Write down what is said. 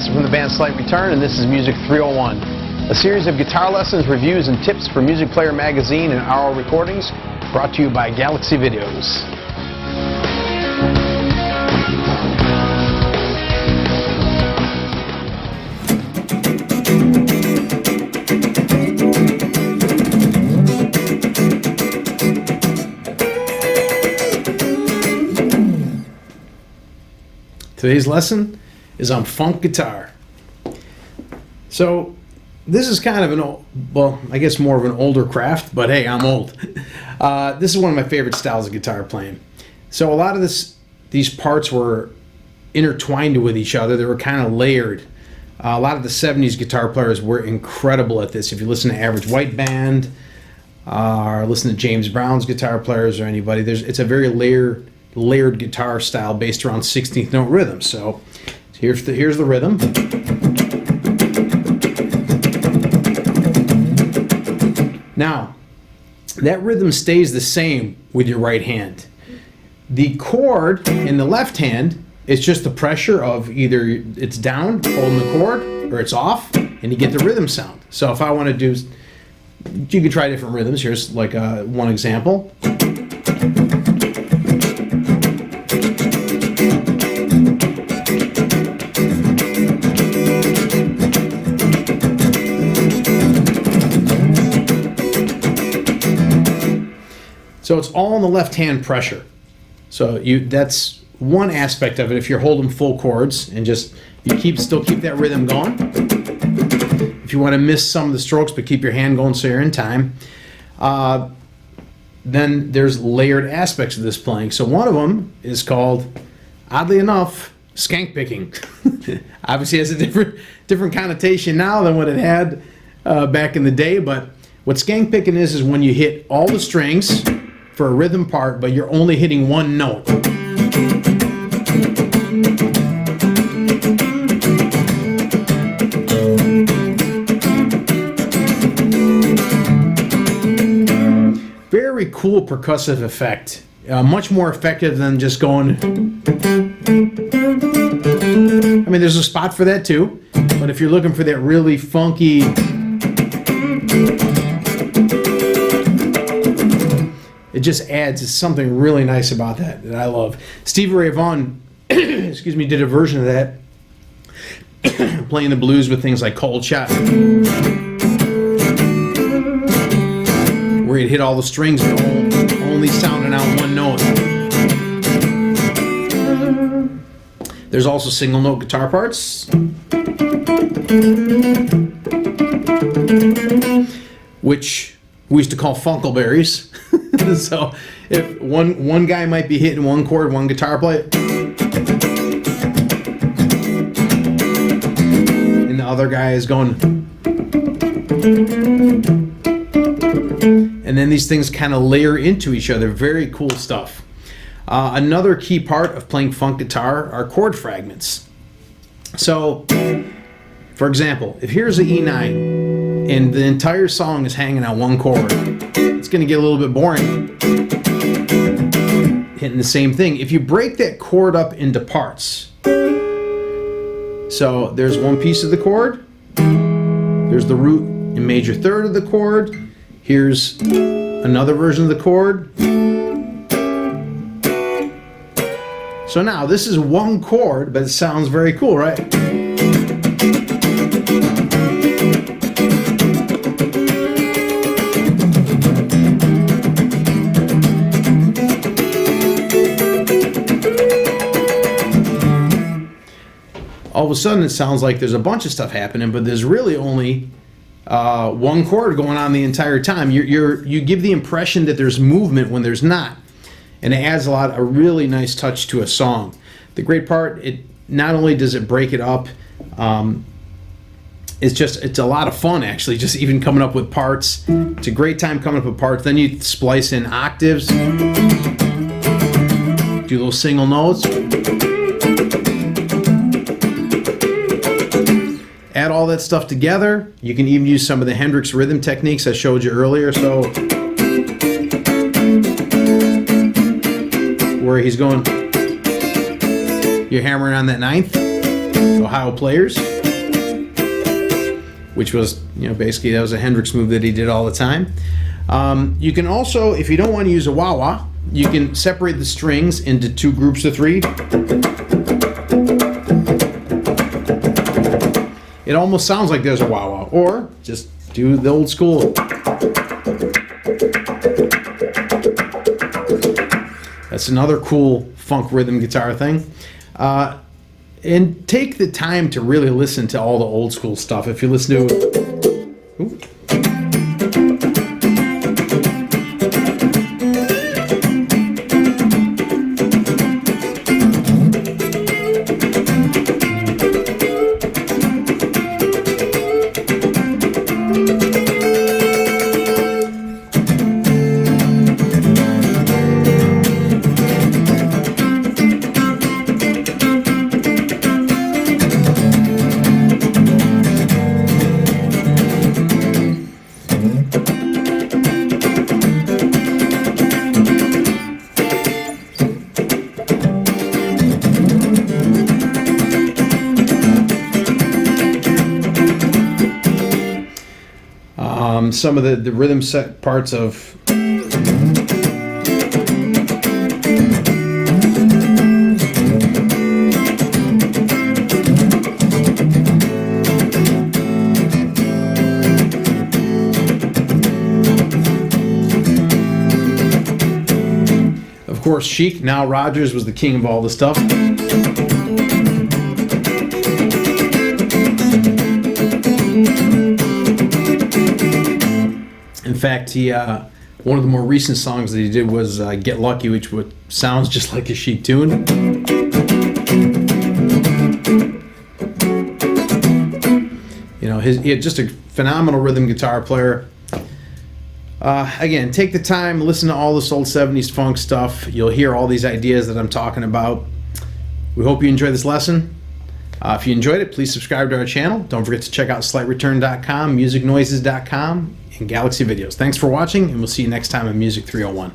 Massive from the band Slight Return, and this is Music 301, a series of guitar lessons, reviews, and tips for Music Player Magazine and RO Recordings, brought to you by Galaxy Videos. Today's lesson is on funk guitar. So this is kind of an old, well, I guess more of an older craft, but hey, I'm old. This is one of my favorite styles of guitar playing. So a lot of these parts were intertwined with each other. They were kind of layered. A lot of the 70s guitar players were incredible at this. If you listen to Average White Band, or listen to James Brown's guitar players or anybody, it's a very layered guitar style based around 16th note rhythms. So here's the rhythm. Now, that rhythm stays the same with your right hand. The chord in the left hand is just the pressure of either it's down, holding the chord, or it's off, and you get the rhythm sound. So if I want to do, you can try different rhythms. Here's like one example. So it's all in the left hand pressure. So that's one aspect of it. If you're holding full chords and just still keep that rhythm going. If you want to miss some of the strokes but keep your hand going so you're in time, then there's layered aspects of this playing. So one of them is called, oddly enough, skank picking. Obviously it has a different connotation now than what it had back in the day, but what skank picking is when you hit all the strings for a rhythm part, but you're only hitting one note. Very cool percussive effect. Much more effective than just going. I mean, there's a spot for that too, but if you're looking for that really funky, it just adds something really nice about that I love. Stevie Ray Vaughan, excuse me, did a version of that, playing the blues with things like Cold Shot, where he'd hit all the strings but only sounding out one note. There's also single note guitar parts, which we used to call funkleberries. So if one guy might be hitting one chord, one guitar player, and the other guy is going, and then these things kind of layer into each other. Very cool stuff. Another key part of playing funk guitar are chord fragments. So, for example, if here's an E9 and the entire song is hanging on one chord, it's going to get a little bit boring hitting the same thing. If you break that chord up into parts, so there's one piece of the chord, there's the root and major third of the chord, here's another version of the chord. So now this is one chord, but it sounds very cool, right? All of a sudden it sounds like there's a bunch of stuff happening, but there's really only one chord going on the entire time. You give the impression that there's movement when there's not, and it adds a really nice touch to a song. The great part, it not only does it break it up, it's a lot of fun actually, just even coming up with parts. It's a great time coming up with parts. Then you splice in octaves, do those single notes. Add all that stuff together. You can even use some of the Hendrix rhythm techniques I showed you earlier. So where he's going, you're hammering on that ninth, Ohio Players, which was, basically that was a Hendrix move that he did all the time. You can also, if you don't want to use a wah-wah, you can separate the strings into 2 groups of 3. It almost sounds like there's a wah-wah, or just do the old school. That's another cool funk rhythm guitar thing. And take the time to really listen to all the old school stuff. If you listen to... Ooh. Some of the rhythm set parts of course Chic, Nile Rodgers, was the king of all the stuff. In fact, he one of the more recent songs that he did was Get Lucky, which sounds just like a Chic tune. You know, he had just a phenomenal rhythm guitar player. Again, take the time, listen to all this old 70s funk stuff. You'll hear all these ideas that I'm talking about. We hope you enjoyed this lesson. If you enjoyed it, please subscribe to our channel. Don't forget to check out slightreturn.com, musicnoises.com, and Galaxy Videos. Thanks for watching, and we'll see you next time on Music 301.